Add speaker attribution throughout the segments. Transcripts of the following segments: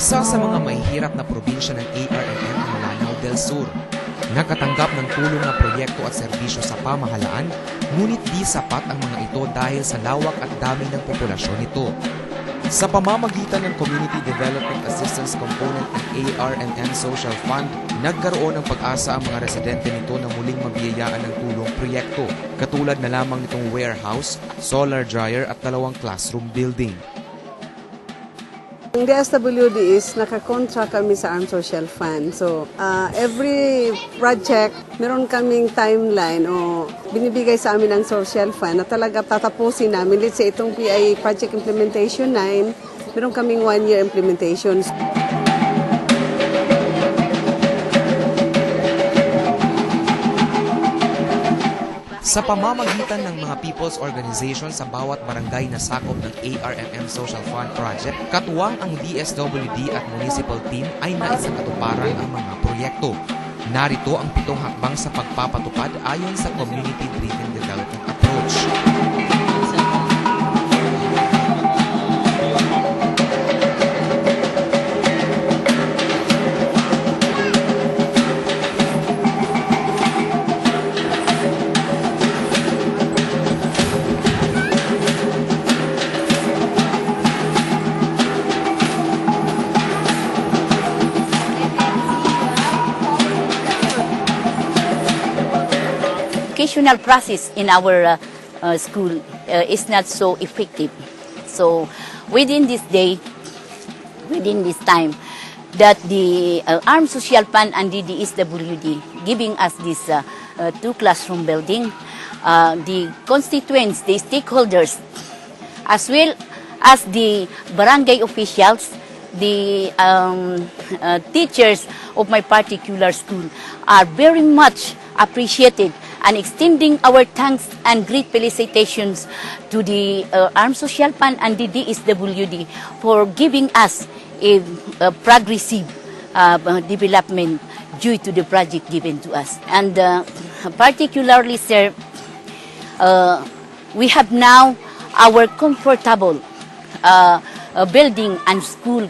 Speaker 1: Isa sa mga mahihirap na probinsya ng ARMM ang Lanao del Sur. Nakatanggap ng tulong na proyekto at serbisyo sa pamahalaan, ngunit di sapat ang mga ito dahil sa lawak at dami ng populasyon nito. Sa pamamagitan ng Community Development Assistance Component ng ARMM Social Fund, nagkaroon ng pag-asa ang mga residente nito na muling mabiyayaan ng tulong proyekto, katulad na lamang nitong warehouse, solar dryer at 2 classroom building.
Speaker 2: Ang DSWD is nakakontract kami sa Armed Social Fund. So, every project, meron kaming timeline o binibigay sa amin ng Social Fund na talaga tatapusin namin. Let's say itong PI Project Implementation 9, meron kaming 1-year implementation.
Speaker 1: Sa pamamagitan ng mga people's organization sa bawat barangay na sakop ng ARMM Social Fund Project, katuwang ang DSWD at municipal team ay naisakatuparan ang mga proyekto. Narito ang 7 hakbang sa pagpapatupad ayon sa Community-Driven Development Approach.
Speaker 3: Educational process in our school is not so effective. So within this time, that the Armed Social Fund and the DSWD giving us this 2 classroom building, the constituents, the stakeholders, as well as the barangay officials, the teachers of my particular school are very much appreciated and extending our thanks and great felicitations to the Armed Social Fund and the DSWD for giving us a progressive development due to the project given to us. And particularly, sir, we have now our comfortable building and school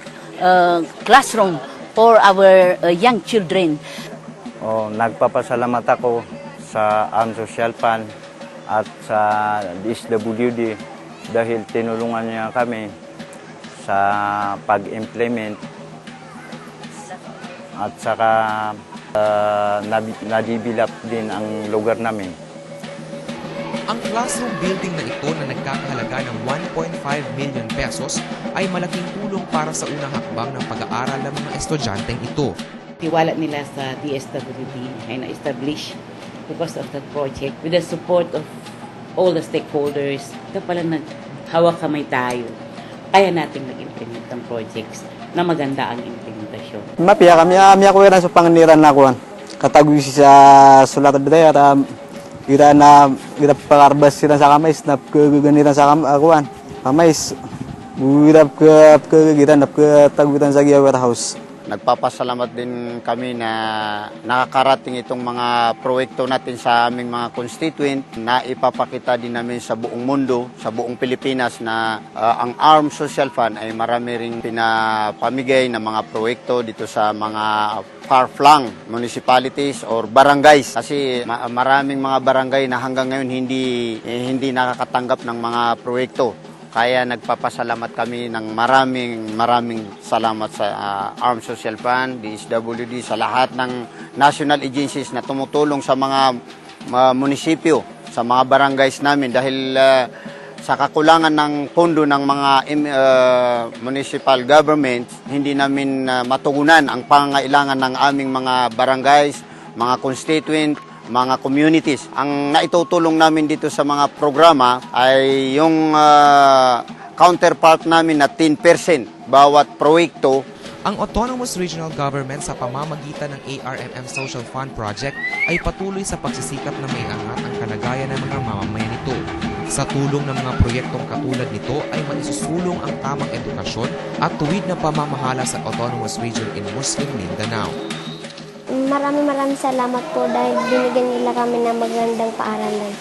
Speaker 3: classroom for our young children.
Speaker 4: Nagpapasalamat ako sa Armed Social Fund at sa DSWD dahil tinulungan niya kami sa pag-implement at saka nadibilap din ang lugar namin.
Speaker 1: Ang classroom building na ito na nagkakahalaga ng 1.5 million pesos ay malaking tulong para sa unang hakbang ng pag-aaral ng mga estudyanteng ito.
Speaker 5: Tiwala nila sa DSWD ay na-establish because of that project with the support of all the stakeholders. Ito pala naghawak kamay tayo. Kaya natin mag-implement ng projects na maganda ang implementasyon.
Speaker 6: Mapia kami ako rin sa panganiran na kuan. Katagwi sa sulat bidaya at kita pangarbas sila sa kamais na kaganiran sa kuan. Kamais kita napkatagwitan sa warehouse.
Speaker 4: Nagpapasalamat din kami na nakakarating itong mga proyekto natin sa aming mga constituent na ipapakita din namin sa buong mundo, sa buong Pilipinas na ang Armed Social Fund ay marami ring pinapamigay na mga proyekto dito sa mga far-flung municipalities or barangays. Kasi maraming mga barangay na hanggang ngayon hindi nakakatanggap ng mga proyekto. Kaya nagpapasalamat kami ng maraming salamat sa Armed Social Fund, DSWD, sa lahat ng national agencies na tumutulong sa mga munisipyo, sa mga barangays namin dahil sa kakulangan ng pondo ng mga municipal government, hindi namin matugunan ang pangangailangan ng aming mga barangays, mga constituent, mga communities. Ang naitutulong namin dito sa mga programa ay yung counterpart namin na 10% bawat proyekto.
Speaker 1: Ang Autonomous Regional Government sa pamamagitan ng ARMM Social Fund Project ay patuloy sa pagsisikap na maiangat ang kalagayan ng mga mamamayan nito. Sa tulong ng mga proyektong katulad nito ay maisusulong ang tamang edukasyon at tuwid na pamamahala sa Autonomous Region in Muslim Mindanao.
Speaker 7: Maraming salamat po dahil binigyan nila kami ng magandang paaralan.